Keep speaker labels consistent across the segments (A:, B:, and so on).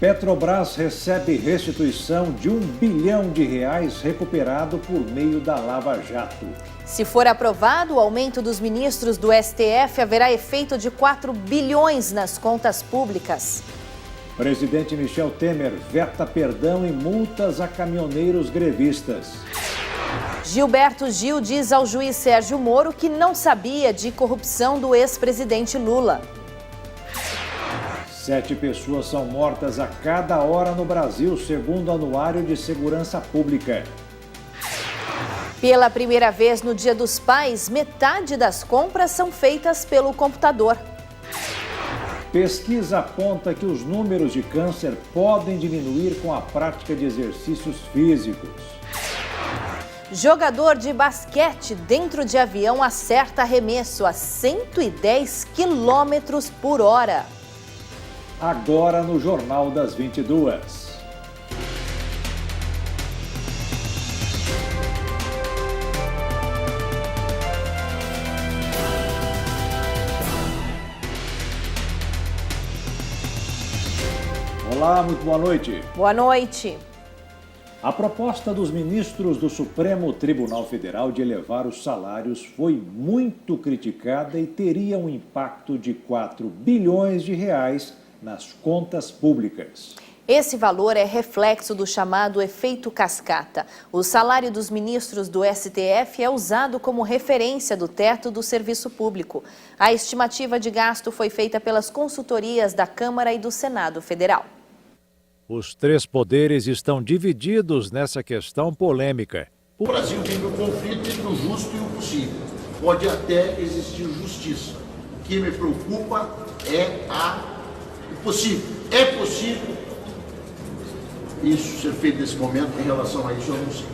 A: Petrobras recebe restituição de R$ 1 bilhão recuperado por meio da Lava Jato.
B: Se for aprovado, o aumento dos ministros do STF haverá efeito de 4 bilhões nas contas públicas.
A: Presidente Michel Temer veta perdão e multas a caminhoneiros grevistas.
B: Gilberto Gil diz ao juiz Sérgio Moro que não sabia de corrupção do ex-presidente Lula.
A: 7 pessoas são mortas a cada hora no Brasil, segundo o Anuário de Segurança Pública.
B: Pela primeira vez no Dia dos Pais, metade das compras são feitas pelo computador.
A: Pesquisa aponta que os números de câncer podem diminuir com a prática de exercícios físicos.
B: Jogador de basquete dentro de avião acerta arremesso a 110 km por hora.
A: Agora no Jornal das 22. Olá, muito boa noite.
B: Boa noite.
A: A proposta dos ministros do Supremo Tribunal Federal de elevar os salários foi muito criticada e teria um impacto de 4 bilhões de reais nas contas públicas.
B: Esse valor é reflexo do chamado efeito cascata. O salário dos ministros do STF é usado como referência do teto do serviço público. A estimativa de gasto foi feita pelas consultorias da Câmara e do Senado Federal.
C: Os 3 poderes estão divididos nessa questão polêmica.
D: O Brasil vive o conflito entre o justo e o possível. Pode até existir justiça. O que me preocupa é o possível. É possível isso ser feito nesse momento em relação a isso, eu não sei.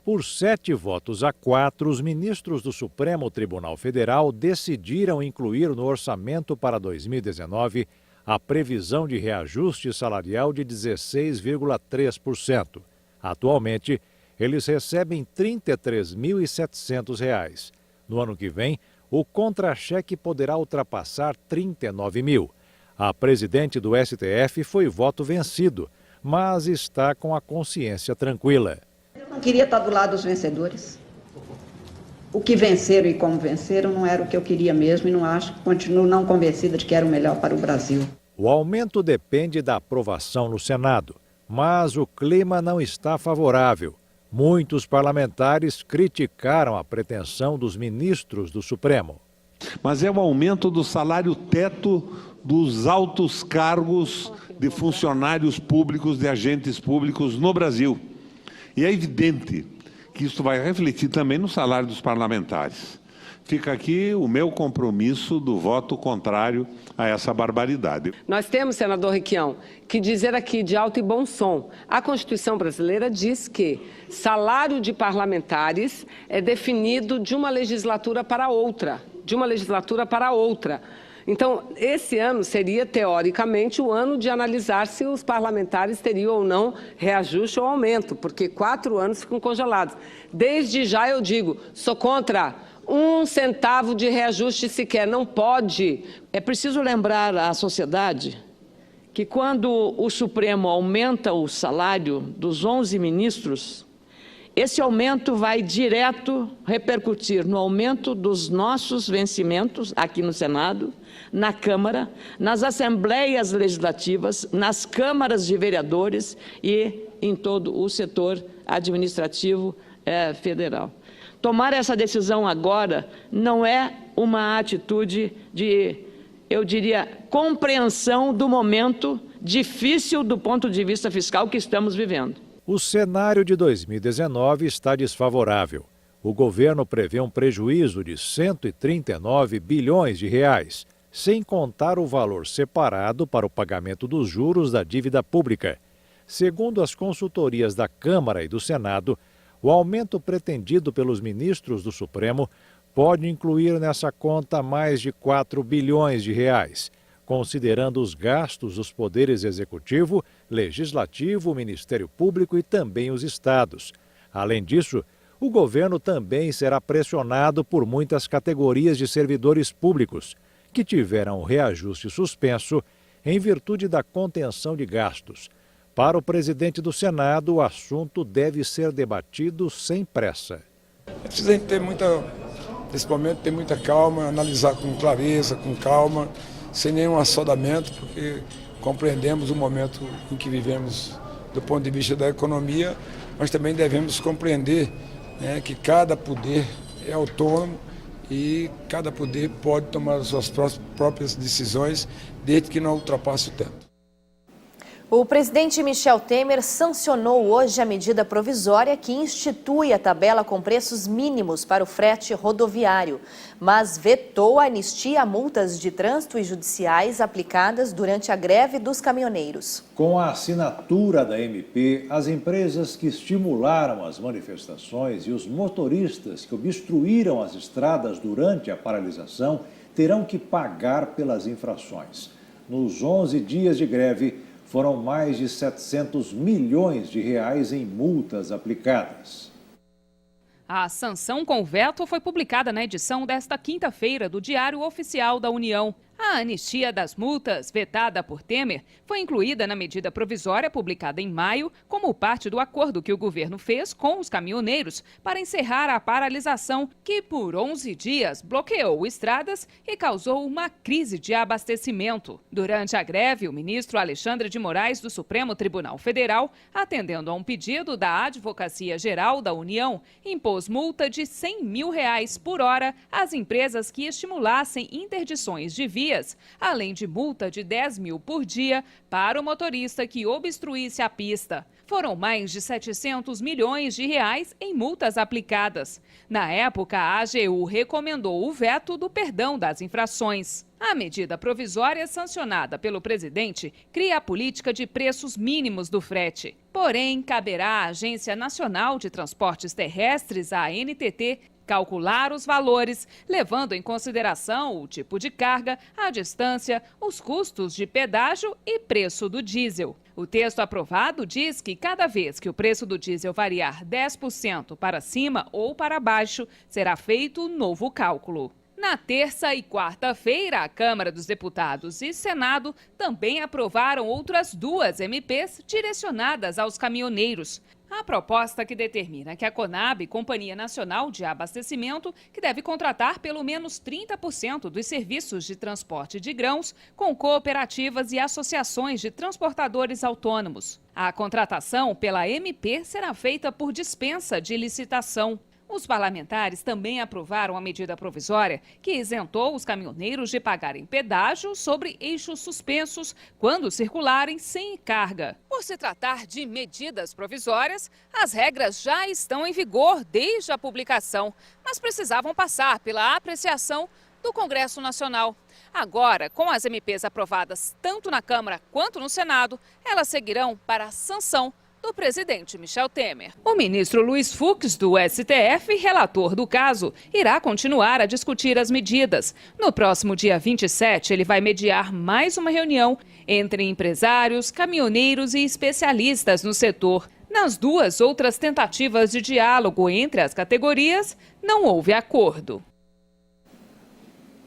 C: Por 7 votos a 4, os ministros do Supremo Tribunal Federal decidiram incluir no orçamento para 2019 a previsão de reajuste salarial de 16,3%. Atualmente, eles recebem R$ 33.700. No ano que vem, o contra-cheque poderá ultrapassar R$ 39 mil. A presidente do STF foi voto vencido, mas está com a consciência tranquila.
E: Eu não queria estar do lado dos vencedores. O que venceram e como venceram não era o que eu queria mesmo e continuo não convencida de que era o melhor para o Brasil.
C: O aumento depende da aprovação no Senado, mas o clima não está favorável. Muitos parlamentares criticaram a pretensão dos ministros do Supremo.
F: Mas é o aumento do salário teto dos altos cargos de funcionários públicos, de agentes públicos no Brasil. E é evidente que isso vai refletir também no salário dos parlamentares. Fica aqui o meu compromisso do voto contrário a essa barbaridade.
G: Nós temos, senador Requião, que dizer aqui de alto e bom som. A Constituição brasileira diz que salário de parlamentares é definido de uma legislatura para outra. Então, esse ano seria, teoricamente, o ano de analisar se os parlamentares teriam ou não reajuste ou aumento, porque 4 anos ficam congelados. Desde já eu digo, sou contra 1 centavo de reajuste sequer, não pode.
H: É preciso lembrar à sociedade que quando o Supremo aumenta o salário dos 11 ministros, esse aumento vai direto repercutir no aumento dos nossos vencimentos aqui no Senado, na Câmara, nas assembleias legislativas, nas câmaras de vereadores e em todo o setor administrativo federal. Tomar essa decisão agora não é uma atitude de, eu diria, compreensão do momento difícil do ponto de vista fiscal que estamos vivendo.
C: O cenário de 2019 está desfavorável. O governo prevê um prejuízo de 139 bilhões de reais, sem contar o valor separado para o pagamento dos juros da dívida pública. Segundo as consultorias da Câmara e do Senado, o aumento pretendido pelos ministros do Supremo pode incluir nessa conta mais de 4 bilhões de reais, considerando os gastos dos poderes executivo, legislativo, Ministério Público e também os estados. Além disso, o governo também será pressionado por muitas categorias de servidores públicos, que tiveram o reajuste suspenso em virtude da contenção de gastos. Para o presidente do Senado, o assunto deve ser debatido sem pressa.
I: É preciso a gente nesse momento, ter muita calma, analisar com clareza, com calma, sem nenhum assodamento, porque compreendemos o momento em que vivemos do ponto de vista da economia, mas também devemos compreender, né, que cada poder é autônomo e cada poder pode tomar as suas próprias decisões, desde que não ultrapasse o teto.
B: O presidente Michel Temer sancionou hoje a medida provisória que institui a tabela com preços mínimos para o frete rodoviário, mas vetou a anistia a multas de trânsito e judiciais aplicadas durante a greve dos caminhoneiros.
A: Com a assinatura da MP, as empresas que estimularam as manifestações e os motoristas que obstruíram as estradas durante a paralisação terão que pagar pelas infrações. Nos 11 dias de greve, foram mais de 700 milhões de reais em multas aplicadas.
J: A sanção com veto foi publicada na edição desta quinta-feira do Diário Oficial da União. A anistia das multas, vetada por Temer, foi incluída na medida provisória publicada em maio como parte do acordo que o governo fez com os caminhoneiros para encerrar a paralisação que, por 11 dias, bloqueou estradas e causou uma crise de abastecimento. Durante a greve, o ministro Alexandre de Moraes, do Supremo Tribunal Federal, atendendo a um pedido da Advocacia Geral da União, impôs multa de R$100 mil por hora às empresas que estimulassem interdições de vias, além de multa de 10 mil por dia para o motorista que obstruísse a pista. Foram mais de 700 milhões de reais em multas aplicadas. Na época, a AGU recomendou o veto do perdão das infrações. A medida provisória sancionada pelo presidente cria a política de preços mínimos do frete. Porém, caberá à Agência Nacional de Transportes Terrestres, a ANTT, calcular os valores, levando em consideração o tipo de carga, a distância, os custos de pedágio e preço do diesel. O texto aprovado diz que cada vez que o preço do diesel variar 10% para cima ou para baixo, será feito um novo cálculo. Na terça e quarta-feira, a Câmara dos Deputados e Senado também aprovaram outras duas MPs direcionadas aos caminhoneiros. A proposta que determina que a Conab, Companhia Nacional de Abastecimento, que deve contratar pelo menos 30% dos serviços de transporte de grãos com cooperativas e associações de transportadores autônomos. A contratação pela MP será feita por dispensa de licitação. Os parlamentares também aprovaram a medida provisória que isentou os caminhoneiros de pagarem pedágio sobre eixos suspensos quando circularem sem carga. Por se tratar de medidas provisórias, as regras já estão em vigor desde a publicação, mas precisavam passar pela apreciação do Congresso Nacional. Agora, com as MPs aprovadas tanto na Câmara quanto no Senado, elas seguirão para a sanção do presidente Michel Temer. O ministro Luiz Fux, do STF, relator do caso, irá continuar a discutir as medidas. No próximo dia 27, ele vai mediar mais uma reunião entre empresários, caminhoneiros e especialistas no setor. Nas duas outras tentativas de diálogo entre as categorias, não houve acordo.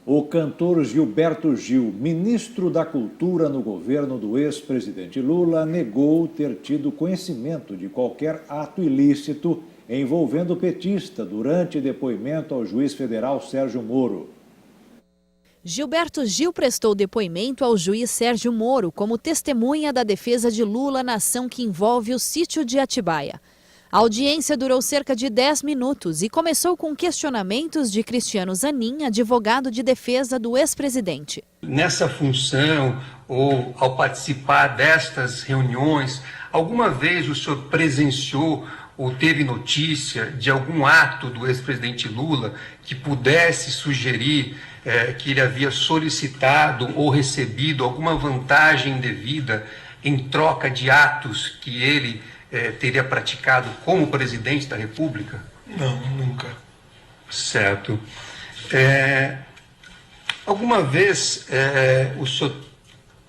A: O cantor Gilberto Gil, ministro da Cultura no governo do ex-presidente Lula, negou ter tido conhecimento de qualquer ato ilícito envolvendo o petista durante depoimento ao juiz federal Sérgio Moro.
B: Gilberto Gil prestou depoimento ao juiz Sérgio Moro como testemunha da defesa de Lula na ação que envolve o sítio de Atibaia. A audiência durou cerca de 10 minutos e começou com questionamentos de Cristiano Zanin, advogado de defesa do ex-presidente.
K: Nessa função ou ao participar destas reuniões, alguma vez o senhor presenciou ou teve notícia de algum ato do ex-presidente Lula que pudesse sugerir que ele havia solicitado ou recebido alguma vantagem indevida em troca de atos que ele teria praticado como presidente da República?
I: Não, nunca.
K: Certo. Alguma vez o senhor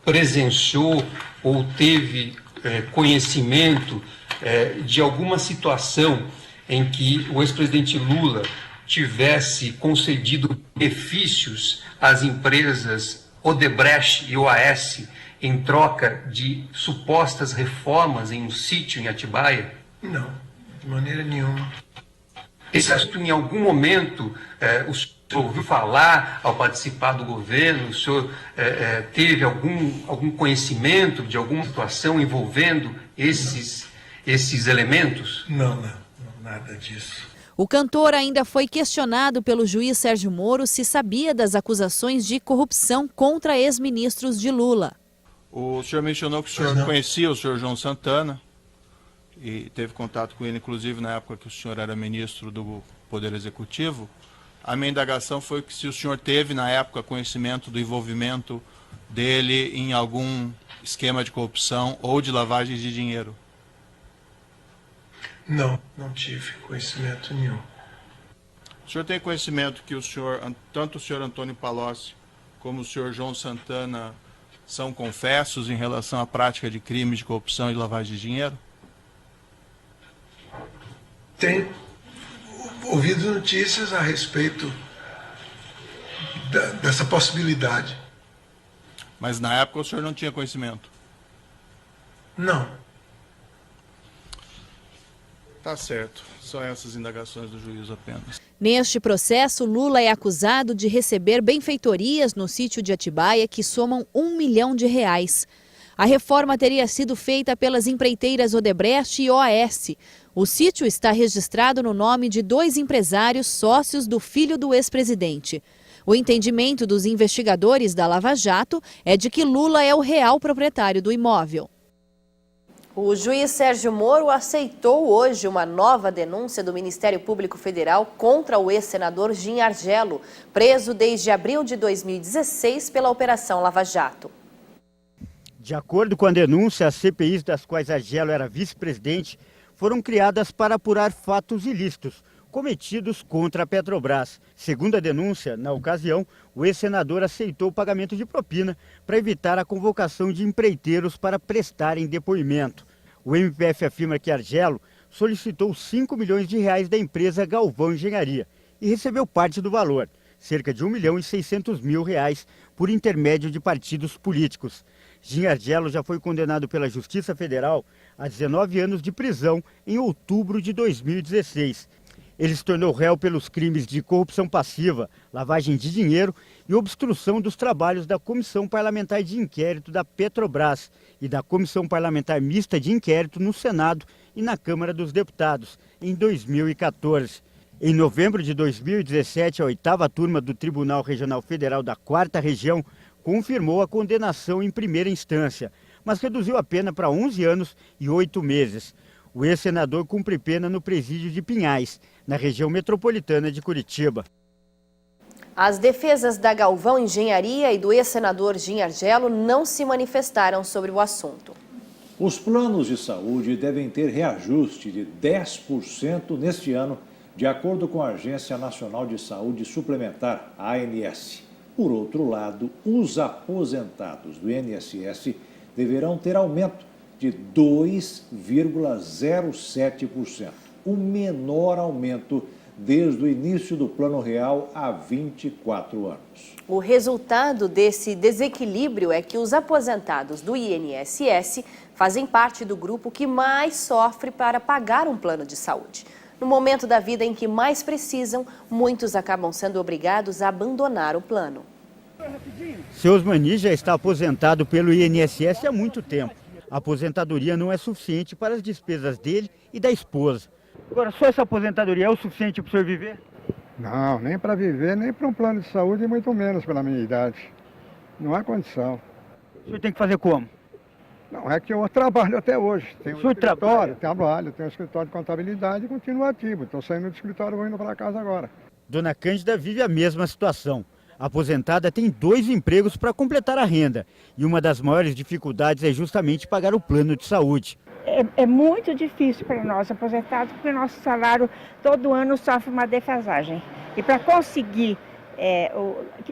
K: presenciou ou teve conhecimento de alguma situação em que o ex-presidente Lula tivesse concedido benefícios às empresas Odebrecht e OAS em troca de supostas reformas em um sítio em Atibaia?
L: Não, de maneira nenhuma.
K: Esse assunto, em algum momento, o senhor ouviu falar ao participar do governo? O senhor teve algum conhecimento de alguma situação envolvendo esses elementos?
L: Não, nada disso.
B: O cantor ainda foi questionado pelo juiz Sérgio Moro se sabia das acusações de corrupção contra ex-ministros de Lula.
M: O senhor mencionou que o senhor conhecia o senhor João Santana e teve contato com ele, inclusive, na época que o senhor era ministro do Poder Executivo. A minha indagação foi que se o senhor teve, na época, conhecimento do envolvimento dele em algum esquema de corrupção ou de lavagem de dinheiro.
L: Não tive conhecimento nenhum.
M: O senhor tem conhecimento que tanto o senhor Antônio Palocci como o senhor João Santana são confessos em relação à prática de crimes de corrupção e lavagem de dinheiro?
L: Tenho ouvido notícias a respeito dessa possibilidade.
M: Mas na época o senhor não tinha conhecimento?
L: Não.
M: Tá certo. Só essas indagações do juiz apenas.
B: Neste processo, Lula é acusado de receber benfeitorias no sítio de Atibaia que somam R$1 milhão. A reforma teria sido feita pelas empreiteiras Odebrecht e OAS. O sítio está registrado no nome de 2 empresários sócios do filho do ex-presidente. O entendimento dos investigadores da Lava Jato é de que Lula é o real proprietário do imóvel. O juiz Sérgio Moro aceitou hoje uma nova denúncia do Ministério Público Federal contra o ex-senador Gin Argello, preso desde abril de 2016 pela Operação Lava Jato.
N: De acordo com a denúncia, as CPIs das quais Argello era vice-presidente foram criadas para apurar fatos ilícitos cometidos contra a Petrobras. Segundo a denúncia, na ocasião, o ex-senador aceitou o pagamento de propina para evitar a convocação de empreiteiros para prestarem depoimento. O MPF afirma que Argello solicitou R$5 milhões da empresa Galvão Engenharia e recebeu parte do valor, cerca de R$1.600.000, por intermédio de partidos políticos. Gin Argello já foi condenado pela Justiça Federal a 19 anos de prisão em outubro de 2016. Ele se tornou réu pelos crimes de corrupção passiva, lavagem de dinheiro e obstrução dos trabalhos da Comissão Parlamentar de Inquérito da Petrobras e da Comissão Parlamentar Mista de Inquérito no Senado e na Câmara dos Deputados, em 2014. Em novembro de 2017, a 8ª turma do Tribunal Regional Federal da 4ª Região confirmou a condenação em primeira instância, mas reduziu a pena para 11 anos e 8 meses. O ex-senador cumpre pena no presídio de Pinhais, na região metropolitana de Curitiba.
B: As defesas da Galvão Engenharia e do ex-senador Gin Argello não se manifestaram sobre o assunto.
A: Os planos de saúde devem ter reajuste de 10% neste ano, de acordo com a Agência Nacional de Saúde Suplementar, ANS. Por outro lado, os aposentados do INSS deverão ter aumento de 2,07%, o menor aumento desde o início do Plano Real há 24 anos.
B: O resultado desse desequilíbrio é que os aposentados do INSS fazem parte do grupo que mais sofre para pagar um plano de saúde. No momento da vida em que mais precisam, muitos acabam sendo obrigados a abandonar o plano.
N: Seu Osmani já está aposentado pelo INSS há muito tempo. A aposentadoria não é suficiente para as despesas dele e da esposa. Agora, só essa aposentadoria é o suficiente para o senhor viver?
O: Não, nem para viver, nem para um plano de saúde, e muito menos pela minha idade. Não há condição.
N: O senhor tem que fazer como?
O: Não, é que eu trabalho até hoje. Tenho um
N: escritório?
O: Trabalho, tenho um escritório de contabilidade e continuo ativo. Estou saindo do escritório e vou indo para casa agora.
N: Dona Cândida vive a mesma situação. A aposentada tem 2 empregos para completar a renda. E uma das maiores dificuldades é justamente pagar o plano de saúde.
P: É muito difícil para nós aposentados, porque o nosso salário todo ano sofre uma defasagem. E para conseguir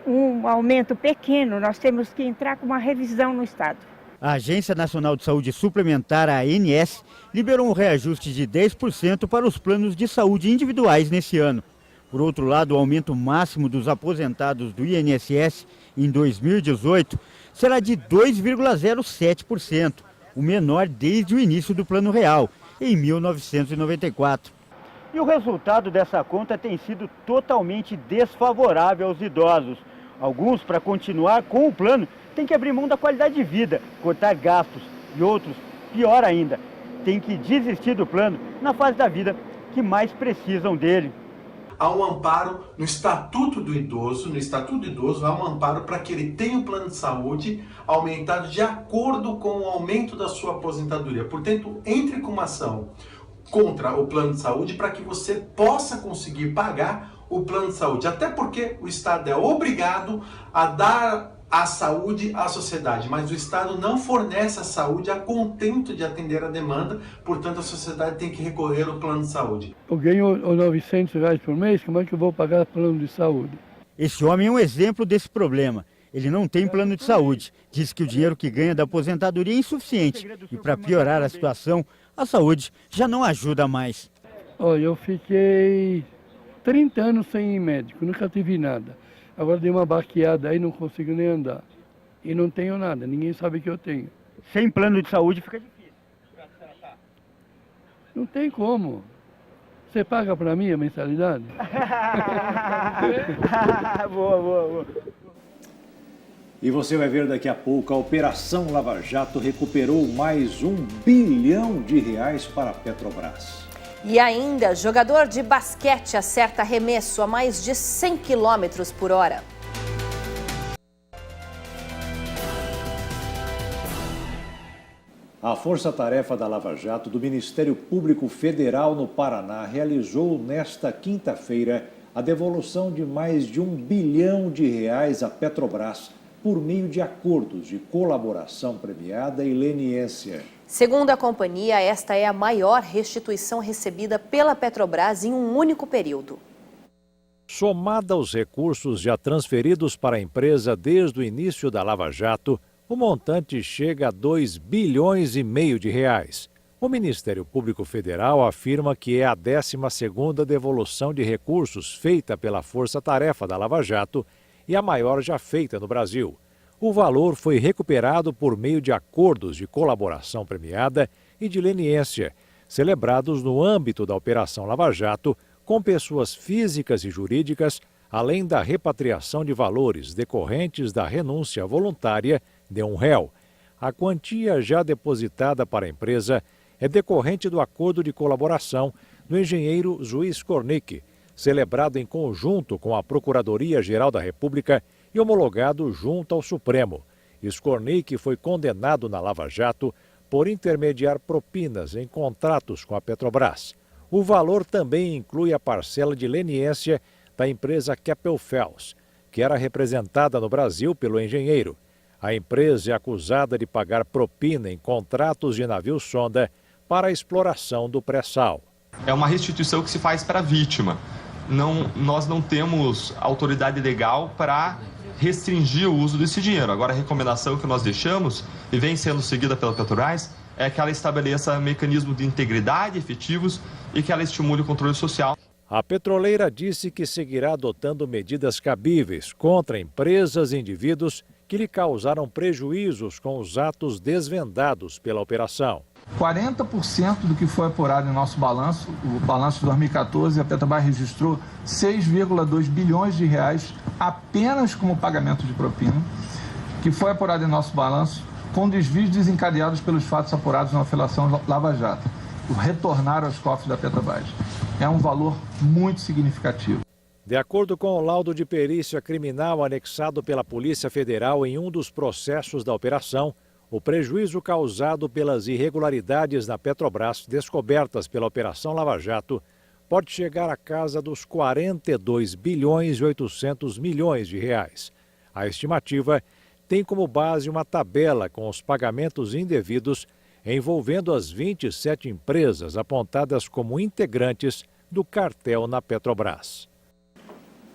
P: um aumento pequeno, nós temos que entrar com uma revisão no Estado.
N: A Agência Nacional de Saúde Suplementar, a ANS, liberou um reajuste de 10% para os planos de saúde individuais nesse ano. Por outro lado, o aumento máximo dos aposentados do INSS em 2018 será de 2,07%, o menor desde o início do Plano Real, em 1994. E o resultado dessa conta tem sido totalmente desfavorável aos idosos. Alguns, para continuar com o plano, têm que abrir mão da qualidade de vida, cortar gastos, e outros, pior ainda, têm que desistir do plano na fase da vida que mais precisam dele.
Q: Há um amparo no Estatuto do Idoso, há um amparo para que ele tenha um plano de saúde aumentado de acordo com o aumento da sua aposentadoria. Portanto, entre com uma ação contra o plano de saúde para que você possa conseguir pagar o plano de saúde. Até porque o Estado é obrigado a dar a saúde à sociedade, mas o Estado não fornece a saúde a contento de atender a demanda, portanto a sociedade tem que recorrer ao plano de saúde.
R: Eu ganho R$900 por mês, como é que eu vou pagar plano de saúde?
N: Esse homem é um exemplo desse problema. Ele não tem plano de saúde, diz que o dinheiro que ganha da aposentadoria é insuficiente e para piorar a situação, a saúde já não ajuda mais.
R: Olha, eu fiquei 30 anos sem ir médico, nunca tive nada. Agora dei uma baqueada aí, não consigo nem andar. E não tenho nada, ninguém sabe que eu tenho.
N: Sem plano de saúde fica difícil.
R: Não tem como. Você paga para mim a mensalidade?
N: Boa.
A: E você vai ver daqui a pouco, a Operação Lava Jato recuperou mais R$1 bilhão para a Petrobras.
B: E ainda, jogador de basquete acerta arremesso a mais de 100 km por hora.
A: A Força-Tarefa da Lava Jato do Ministério Público Federal no Paraná realizou nesta quinta-feira a devolução de mais de R$1 bilhão à Petrobras por meio de acordos de colaboração premiada e leniência.
B: Segundo a companhia, esta é a maior restituição recebida pela Petrobras em um único período.
C: Somada aos recursos já transferidos para a empresa desde o início da Lava Jato, o montante chega a R$2,5 bilhões. O Ministério Público Federal afirma que é a 12ª devolução de recursos feita pela Força-Tarefa da Lava Jato e a maior já feita no Brasil. O valor foi recuperado por meio de acordos de colaboração premiada e de leniência, celebrados no âmbito da Operação Lava Jato, com pessoas físicas e jurídicas, além da repatriação de valores decorrentes da renúncia voluntária de um réu. A quantia já depositada para a empresa é decorrente do acordo de colaboração do engenheiro Juiz Skornik, celebrado em conjunto com a Procuradoria-Geral da República e homologado junto ao Supremo. Skornik foi condenado na Lava Jato por intermediar propinas em contratos com a Petrobras. O valor também inclui a parcela de leniência da empresa Keppel FELS, que era representada no Brasil pelo engenheiro. A empresa é acusada de pagar propina em contratos de navio-sonda para a exploração do pré-sal.
S: É uma restituição que se faz para a vítima. Nós não temos autoridade legal para restringir o uso desse dinheiro. Agora, a recomendação que nós deixamos, e vem sendo seguida pela Petrobras, é que ela estabeleça mecanismos de integridade efetivos e que ela estimule o controle social.
C: A petroleira disse que seguirá adotando medidas cabíveis contra empresas e indivíduos que lhe causaram prejuízos com os atos desvendados pela operação.
T: 40% do que foi apurado em nosso balanço, o balanço de 2014, a Petrobras registrou R$6,2 bilhões apenas como pagamento de propina, que foi apurado em nosso balanço com desvios desencadeados pelos fatos apurados na Operação Lava Jato. Retornaram aos cofres da Petrobras. É um valor muito significativo.
C: De acordo com o laudo de perícia criminal anexado pela Polícia Federal em um dos processos da operação, o prejuízo causado pelas irregularidades na Petrobras descobertas pela Operação Lava Jato pode chegar à casa dos R$42,8 bilhões. A estimativa tem como base uma tabela com os pagamentos indevidos envolvendo as 27 empresas apontadas como integrantes do cartel na Petrobras.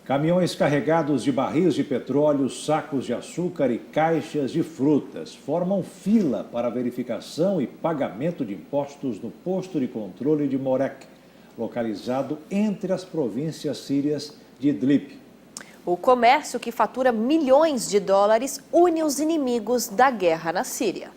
A: Caminhões carregados de barris de petróleo, sacos de açúcar e caixas de frutas formam fila para verificação e pagamento de impostos no posto de controle de Morek, localizado entre as províncias sírias de Idlib.
B: O comércio, que fatura milhões de dólares, une os inimigos da guerra na Síria.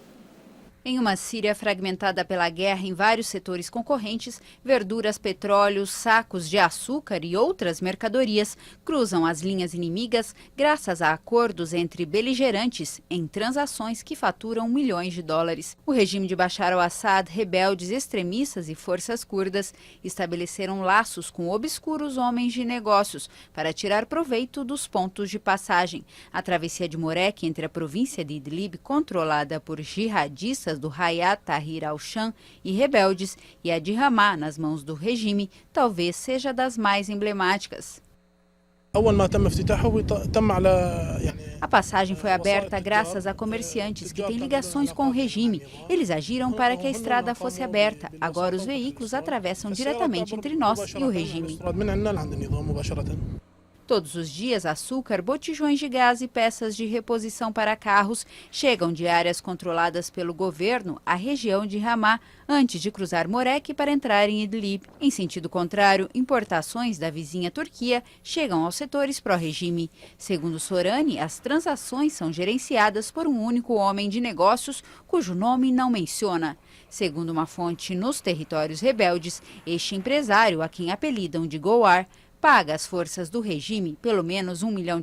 U: Em uma Síria fragmentada pela guerra em vários setores concorrentes, verduras, petróleo, sacos de açúcar e outras mercadorias cruzam as linhas inimigas graças a acordos entre beligerantes em transações que faturam milhões de dólares. O regime de Bashar al-Assad, rebeldes extremistas e forças curdas estabeleceram laços com obscuros homens de negócios para tirar proveito dos pontos de passagem. A travessia de Morek entre a província de Idlib, controlada por jihadistas do Hayat Tahrir al-Sham e rebeldes, e a de Ramá, nas mãos do regime, talvez seja das mais emblemáticas. A passagem foi aberta graças a comerciantes que têm ligações com o regime. Eles agiram para que a estrada fosse aberta. Agora os veículos atravessam diretamente entre nós e o regime. Todos os dias, açúcar, botijões de gás e peças de reposição para carros chegam de áreas controladas pelo governo à região de Ramá, antes de cruzar Morek para entrar em Idlib. Em sentido contrário, importações da vizinha Turquia chegam aos setores pró-regime. Segundo Sorani, as transações são gerenciadas por um único homem de negócios, cujo nome não menciona. Segundo uma fonte nos territórios rebeldes, este empresário, a quem apelidam de Gowar, paga às forças do regime pelo menos $1 milhão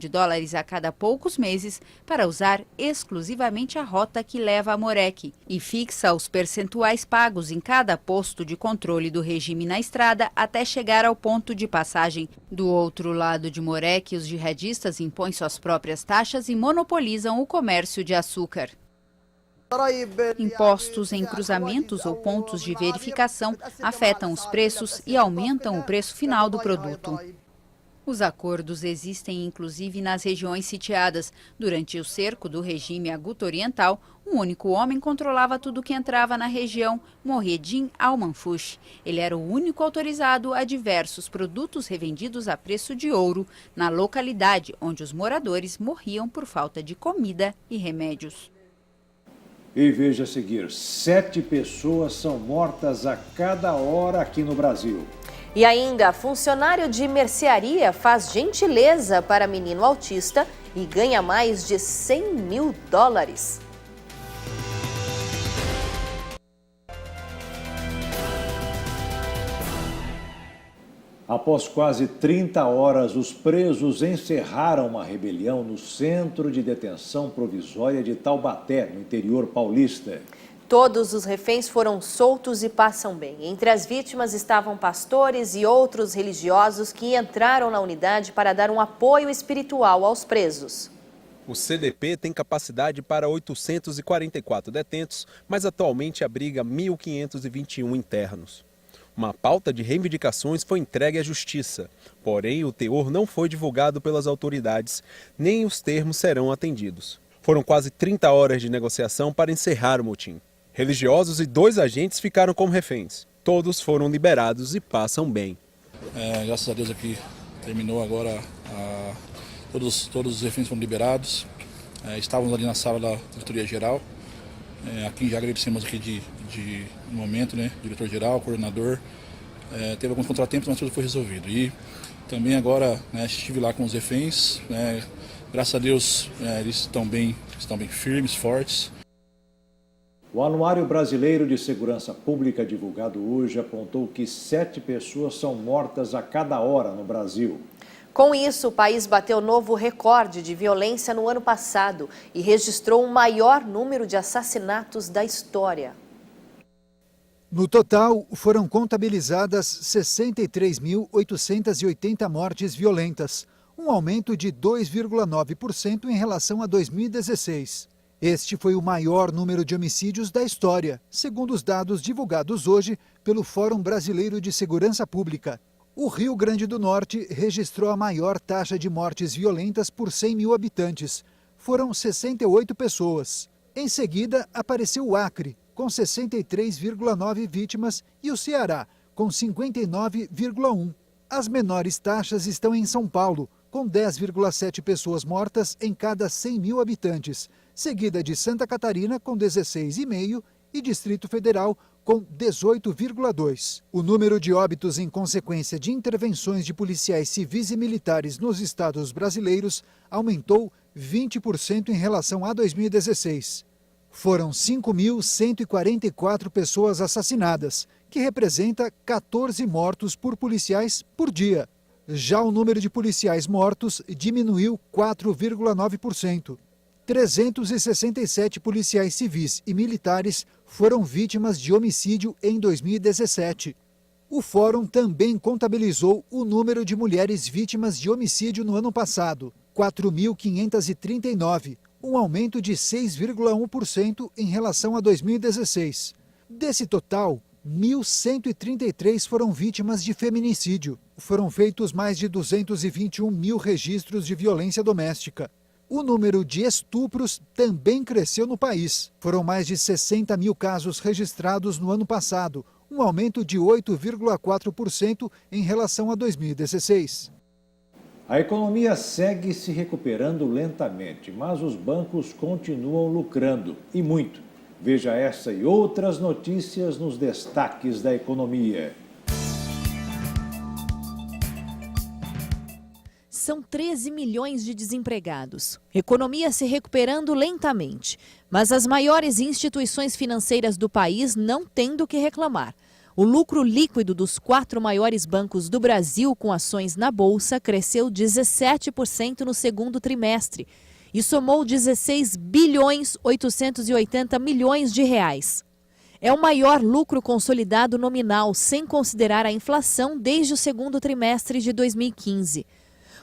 U: a cada poucos meses para usar exclusivamente a rota que leva a Morek e fixa os percentuais pagos em cada posto de controle do regime na estrada até chegar ao ponto de passagem. Do outro lado de Morek, os jihadistas impõem suas próprias taxas e monopolizam o comércio de açúcar. Impostos em cruzamentos ou pontos de verificação afetam os preços e aumentam o preço final do produto. Os acordos existem inclusive nas regiões sitiadas. Durante o cerco do regime a Guta Oriental, um único homem controlava tudo que entrava na região, Mohyeddin al-Manfush. Ele era o único autorizado a diversos produtos revendidos a preço de ouro na localidade onde os moradores morriam por falta de comida e remédios.
A: E veja a seguir, 7 pessoas são mortas a cada hora aqui no Brasil.
B: E ainda, funcionário de mercearia faz gentileza para menino autista e ganha mais de $100 mil.
A: Após quase 30 horas, os presos encerraram uma rebelião no Centro de Detenção Provisória de Taubaté, no interior paulista.
B: Todos os reféns foram soltos e passam bem. Entre as vítimas estavam pastores e outros religiosos que entraram na unidade para dar um apoio espiritual aos presos.
V: O CDP tem capacidade para 844 detentos, mas atualmente abriga 1.521 internos. Uma pauta de reivindicações foi entregue à Justiça, porém o teor não foi divulgado pelas autoridades, nem os termos serão atendidos. Foram quase 30 horas de negociação para encerrar o motim. Religiosos e 2 agentes ficaram como reféns. Todos foram liberados e passam bem.
W: Graças a Deus aqui terminou agora, todos os reféns foram liberados. Estávamos ali na sala da diretoria geral. Aqui já agradecemos aqui no momento, né, diretor-geral, coordenador. Teve alguns contratempos, mas tudo foi resolvido. E também agora, né, estive lá com os reféns. Graças a Deus eles estão bem firmes, fortes.
A: O Anuário Brasileiro de Segurança Pública, divulgado hoje, apontou que 7 pessoas são mortas a cada hora no Brasil.
B: Com isso, o país bateu novo recorde de violência no ano passado e registrou o maior número de assassinatos da história.
X: No total, foram contabilizadas 63.880 mortes violentas, um aumento de 2,9% em relação a 2016. Este foi o maior número de homicídios da história, segundo os dados divulgados hoje pelo Fórum Brasileiro de Segurança Pública. O Rio Grande do Norte registrou a maior taxa de mortes violentas por 100 mil habitantes. Foram 68 pessoas. Em seguida, apareceu o Acre, com 63,9 vítimas, e o Ceará, com 59,1. As menores taxas estão em São Paulo, com 10,7 pessoas mortas em cada 100 mil habitantes, seguida de Santa Catarina, com 16,5, e Distrito Federal, com 18,2. O número de óbitos em consequência de intervenções de policiais civis e militares nos estados brasileiros aumentou 20% em relação a 2016. Foram 5.144 pessoas assassinadas, que representa 14 mortos por policiais por dia. Já o número de policiais mortos diminuiu 4,9%. 367 policiais civis e militares foram vítimas de homicídio em 2017. O Fórum também contabilizou o número de mulheres vítimas de homicídio no ano passado, 4.539, um aumento de 6,1% em relação a 2016. Desse total, 1.133 foram vítimas de feminicídio. Foram feitos mais de 221 mil registros de violência doméstica. O número de estupros também cresceu no país. Foram mais de 60 mil casos registrados no ano passado, um aumento de 8,4% em relação a 2016.
A: A economia segue se recuperando lentamente, mas os bancos continuam lucrando, e muito. Veja essa e outras notícias nos destaques da economia.
B: São 13 milhões de desempregados. Economia se recuperando lentamente, mas as maiores instituições financeiras do país não têm do que reclamar. O lucro líquido dos 4 maiores bancos do Brasil com ações na Bolsa cresceu 17% no segundo trimestre e somou 16 bilhões 880 milhões de reais. É o maior lucro consolidado nominal, sem considerar a inflação, desde o segundo trimestre de 2015.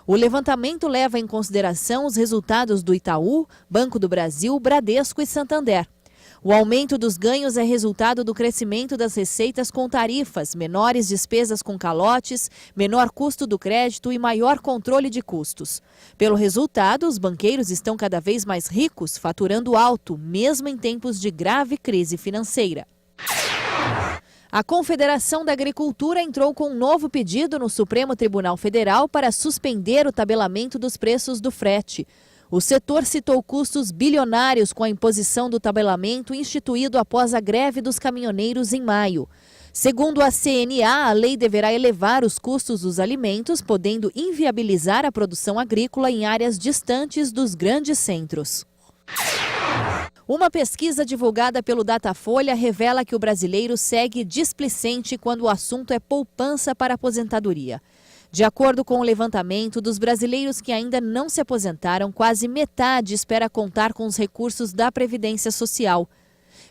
B: O levantamento leva em consideração os resultados do Itaú, Banco do Brasil, Bradesco e Santander. O aumento dos ganhos é resultado do crescimento das receitas com tarifas, menores despesas com calotes, menor custo do crédito e maior controle de custos. Pelo resultado, os banqueiros estão cada vez mais ricos, faturando alto, mesmo em tempos de grave crise financeira. A Confederação da Agricultura entrou com um novo pedido no Supremo Tribunal Federal para suspender o tabelamento dos preços do frete. O setor citou custos bilionários com a imposição do tabelamento instituído após a greve dos caminhoneiros em maio. Segundo a CNA, a lei deverá elevar os custos dos alimentos, podendo inviabilizar a produção agrícola em áreas distantes dos grandes centros. Uma pesquisa divulgada pelo Datafolha revela que o brasileiro segue displicente quando o assunto é poupança para aposentadoria. De acordo com o levantamento, dos brasileiros que ainda não se aposentaram, quase metade espera contar com os recursos da Previdência Social.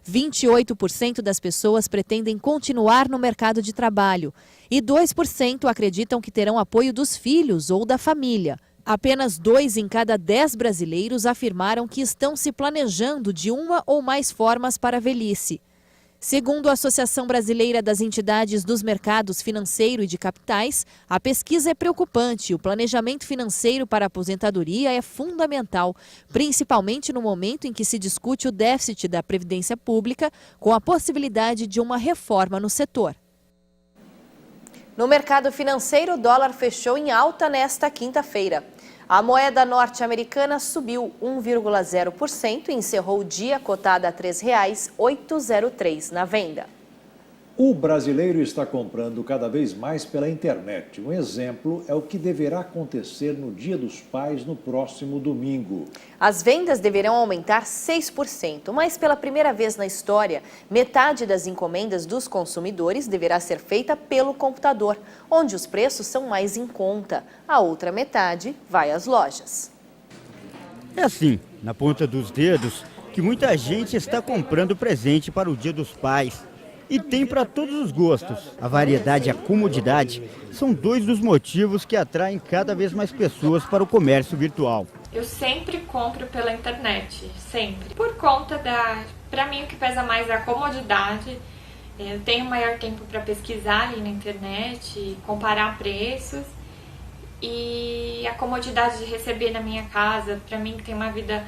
B: 28% das pessoas pretendem continuar no mercado de trabalho e 2% acreditam que terão apoio dos filhos ou da família. Apenas 2 em cada 10 brasileiros afirmaram que estão se planejando de uma ou mais formas para a velhice. Segundo a Associação Brasileira das Entidades dos Mercados Financeiro e de Capitais, a pesquisa é preocupante e o planejamento financeiro para a aposentadoria é fundamental, principalmente no momento em que se discute o déficit da Previdência Pública, com a possibilidade de uma reforma no setor. No mercado financeiro, o dólar fechou em alta nesta quinta-feira. A moeda norte-americana subiu 1,0% e encerrou o dia cotada a R$ 3,803 na venda.
A: O brasileiro está comprando cada vez mais pela internet. Um exemplo é o que deverá acontecer no Dia dos Pais no próximo domingo.
B: As vendas deverão aumentar 6%, mas pela primeira vez na história, metade das encomendas dos consumidores deverá ser feita pelo computador, onde os preços são mais em conta. A outra metade vai às lojas.
N: É assim, na ponta dos dedos, que muita gente está comprando presente para o Dia dos Pais. E tem para todos os gostos. A variedade e a comodidade são 2 dos motivos que atraem cada vez mais pessoas para o comércio virtual.
D: Eu sempre compro pela internet, sempre. Por conta para mim o que pesa mais é a comodidade. Eu tenho maior tempo para pesquisar ali na internet, comparar preços. E a comodidade de receber na minha casa, para mim que tem uma vida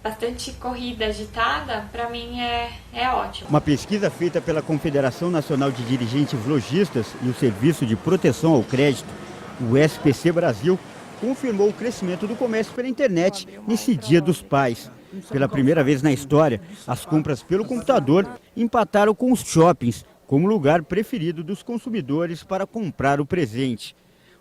D: bastante corrida, agitada, para mim é ótimo.
N: Uma pesquisa feita pela Confederação Nacional de Dirigentes Lojistas e o Serviço de Proteção ao Crédito, o SPC Brasil, confirmou o crescimento do comércio pela internet nesse Dia dos Pais. Pela primeira vez na história, as compras pelo computador empataram com os shoppings, como lugar preferido dos consumidores para comprar o presente.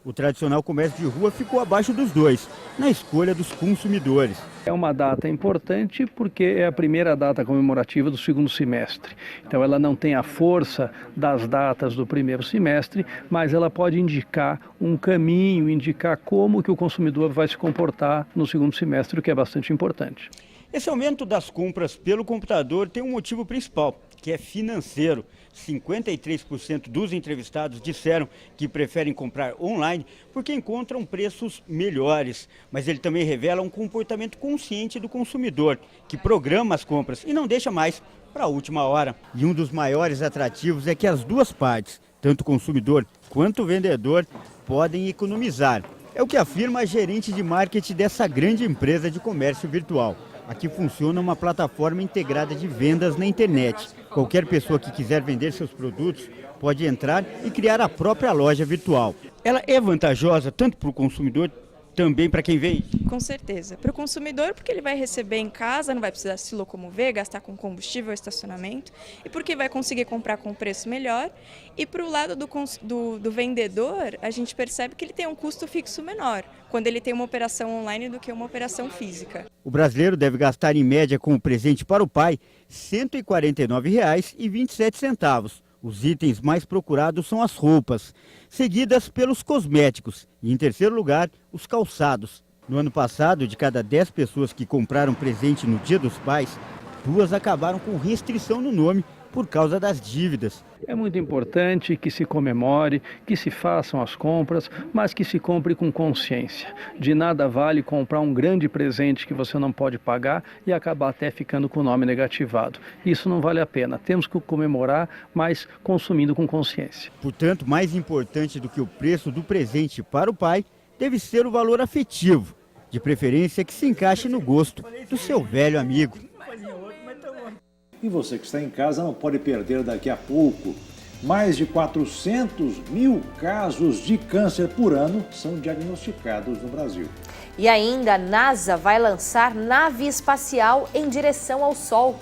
N: O tradicional comércio de rua ficou abaixo dos dois, na escolha dos consumidores.
R: É uma data importante porque é a primeira data comemorativa do segundo semestre. Então ela não tem a força das datas do primeiro semestre, mas ela pode indicar um caminho, indicar como que o consumidor vai se comportar no segundo semestre, o que é bastante importante.
N: Esse aumento das compras pelo computador tem um motivo principal, que é financeiro. 53% dos entrevistados disseram que preferem comprar online porque encontram preços melhores. Mas ele também revela um comportamento consciente do consumidor, que programa as compras e não deixa mais para a última hora. E um dos maiores atrativos é que as duas partes, tanto o consumidor quanto o vendedor, podem economizar. É o que afirma a gerente de marketing dessa grande empresa de comércio virtual. Aqui funciona uma plataforma integrada de vendas na internet. Qualquer pessoa que quiser vender seus produtos pode entrar e criar a própria loja virtual. Ela é vantajosa tanto para o consumidor, também para quem vende?
E: Com certeza. Para o consumidor, porque ele vai receber em casa, não vai precisar se locomover, gastar com combustível, estacionamento, e porque vai conseguir comprar com preço melhor. E para o lado do vendedor, a gente percebe que ele tem um custo fixo menor, quando ele tem uma operação online do que uma operação física.
N: O brasileiro deve gastar em média com o presente para o pai R$ 149,27. Os itens mais procurados são as roupas, seguidas pelos cosméticos e, em terceiro lugar, os calçados. No ano passado, de cada 10 pessoas que compraram presente no Dia dos Pais, 2 acabaram com restrição no nome por causa das dívidas.
R: É muito importante que se comemore, que se façam as compras, mas que se compre com consciência. De nada vale comprar um grande presente que você não pode pagar e acabar até ficando com o nome negativado. Isso não vale a pena. Temos que comemorar, mas consumindo com consciência.
N: Portanto, mais importante do que o preço do presente para o pai deve ser o valor afetivo, de preferência que se encaixe no gosto do seu velho amigo.
A: E você que está em casa não pode perder daqui a pouco. Mais de 400 mil casos de câncer por ano são diagnosticados no Brasil.
B: E ainda a NASA vai lançar nave espacial em direção ao Sol.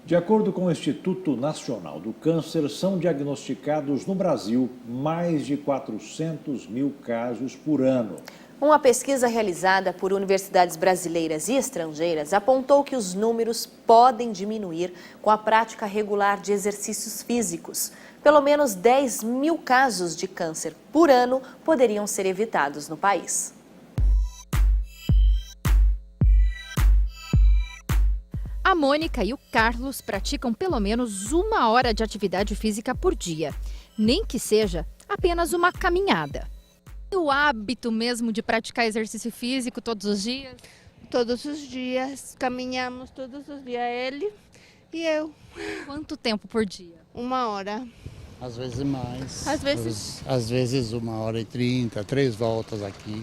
A: De acordo com o Instituto Nacional do Câncer, são diagnosticados no Brasil mais de 400 mil casos por ano.
B: Uma pesquisa realizada por universidades brasileiras e estrangeiras apontou que os números podem diminuir com a prática regular de exercícios físicos. Pelo menos 10 mil casos de câncer por ano poderiam ser evitados no país.
F: A Mônica e o Carlos praticam pelo menos 1 hora de atividade física por dia, nem que seja apenas uma caminhada. O hábito mesmo de praticar exercício físico todos os dias?
G: Todos os dias, caminhamos todos os dias, ele e eu.
F: Quanto tempo por dia?
G: 1 hora.
H: Às vezes mais.
G: Às vezes?
H: Às vezes 1h30, 3 voltas aqui.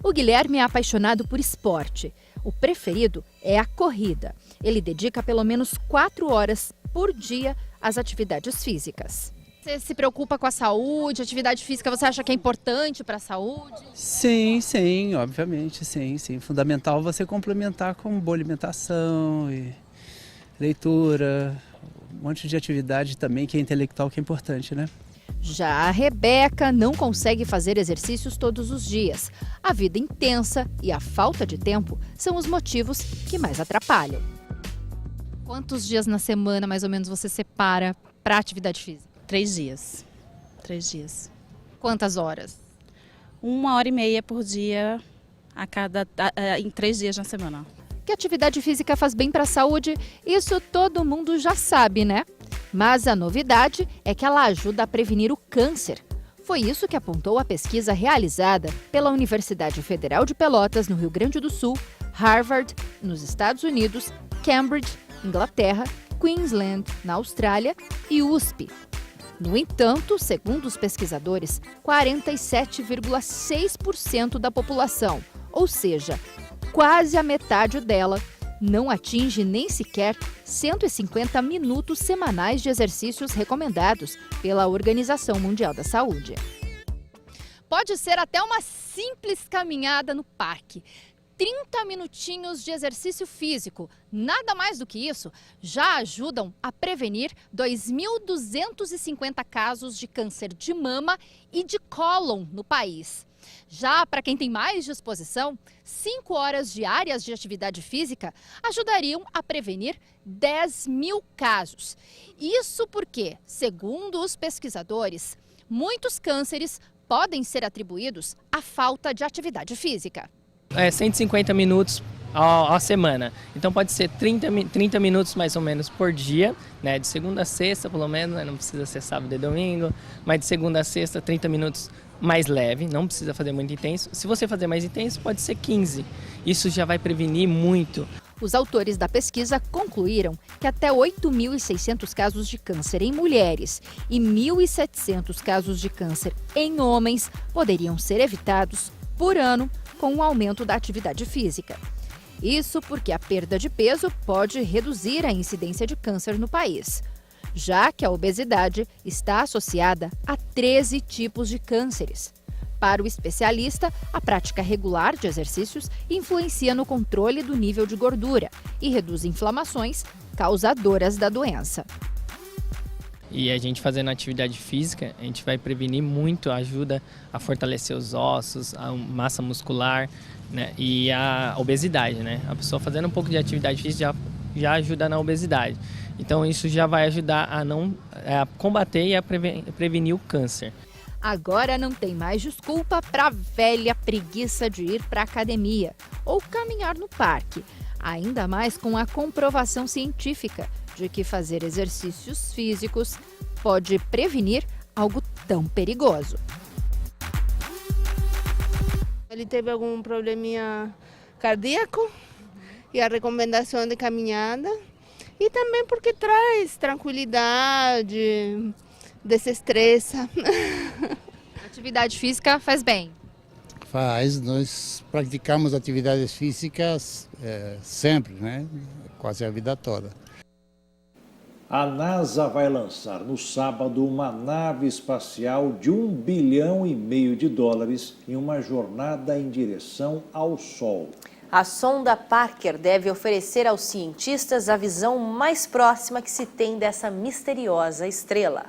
F: O Guilherme é apaixonado por esporte. O preferido é a corrida. Ele dedica pelo menos 4 horas por dia às atividades físicas. Você se preocupa com a saúde, atividade física, você acha que é importante para a saúde?
Y: Sim, obviamente, sim. Fundamental você complementar com boa alimentação e leitura, um monte de atividade também que é intelectual, que é importante, né?
F: Já a Rebeca não consegue fazer exercícios todos os dias. A vida intensa e a falta de tempo são os motivos que mais atrapalham. Quantos dias na semana, mais ou menos, você separa para atividade física?
Z: 3 dias. 3 dias.
F: Quantas horas?
Z: 1h30 por dia em 3 dias na semana.
F: Que atividade física faz bem para a saúde, isso todo mundo já sabe, né? Mas a novidade é que ela ajuda a prevenir o câncer. Foi isso que apontou a pesquisa realizada pela Universidade Federal de Pelotas, no Rio Grande do Sul, Harvard, nos Estados Unidos, Cambridge, Inglaterra, Queensland, na Austrália e USP. No entanto, segundo os pesquisadores, 47,6% da população, ou seja, quase a metade dela, não atinge nem sequer 150 minutos semanais de exercícios recomendados pela Organização Mundial da Saúde. Pode ser até uma simples caminhada no parque. 30 minutinhos de exercício físico, nada mais do que isso, já ajudam a prevenir 2.250 casos de câncer de mama e de cólon no país. Já para quem tem mais disposição, 5 horas diárias de atividade física ajudariam a prevenir 10.000 casos. Isso porque, segundo os pesquisadores, muitos cânceres podem ser atribuídos à falta de atividade física.
I: 150 minutos a semana. Então pode ser 30 minutos mais ou menos por dia, né? De segunda a sexta, pelo menos, né? Não precisa ser sábado e domingo, mas de segunda a sexta, 30 minutos mais leve, não precisa fazer muito intenso. Se você fazer mais intenso, pode ser 15. Isso já vai prevenir muito.
F: Os autores da pesquisa concluíram que até 8.600 casos de câncer em mulheres e 1.700 casos de câncer em homens poderiam ser evitados por ano com o aumento da atividade física. Isso porque a perda de peso pode reduzir a incidência de câncer no país, já que a obesidade está associada a 13 tipos de cânceres. Para o especialista, a prática regular de exercícios influencia no controle do nível de gordura e reduz inflamações causadoras da doença.
I: E a gente fazendo atividade física, a gente vai prevenir muito, ajuda a fortalecer os ossos, a massa muscular, né? E a obesidade, né? A pessoa fazendo um pouco de atividade física já ajuda na obesidade. Então isso já vai ajudar a combater e a prevenir o câncer.
F: Agora não tem mais desculpa para a velha preguiça de ir para a academia ou caminhar no parque, ainda mais com a comprovação científica de que fazer exercícios físicos pode prevenir algo tão perigoso.
G: Ele teve algum probleminha cardíaco e a recomendação de caminhada. E também porque traz tranquilidade, desestressa.
F: Atividade física faz bem?
H: Faz, nós praticamos atividades físicas sempre, né? Quase a vida toda.
A: A NASA vai lançar no sábado uma nave espacial de $1,5 bilhão em uma jornada em direção ao Sol.
B: A sonda Parker deve oferecer aos cientistas a visão mais próxima que se tem dessa misteriosa estrela.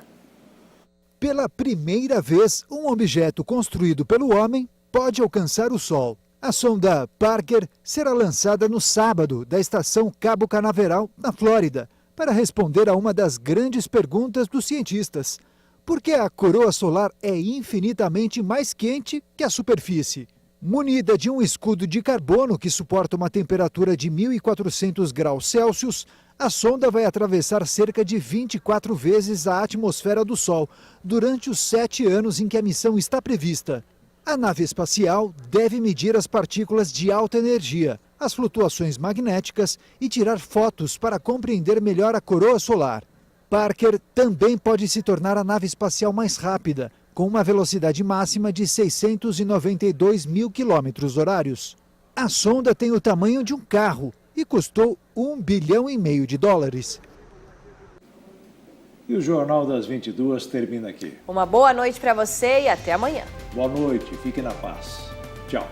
X: Pela primeira vez, um objeto construído pelo homem pode alcançar o Sol. A sonda Parker será lançada no sábado da estação Cabo Canaveral, na Flórida, para responder a uma das grandes perguntas dos cientistas. Por que a coroa solar é infinitamente mais quente que a superfície? Munida de um escudo de carbono que suporta uma temperatura de 1.400 graus Celsius, a sonda vai atravessar cerca de 24 vezes a atmosfera do Sol durante os 7 anos em que a missão está prevista. A nave espacial deve medir as partículas de alta energia, as flutuações magnéticas e tirar fotos para compreender melhor a coroa solar. Parker também pode se tornar a nave espacial mais rápida, com uma velocidade máxima de 692 mil km/h. A sonda tem o tamanho de um carro e custou $1,5 bilhão.
A: E o Jornal das 22 termina aqui.
B: Uma boa noite para você e até amanhã.
A: Boa noite, fique na paz. Tchau.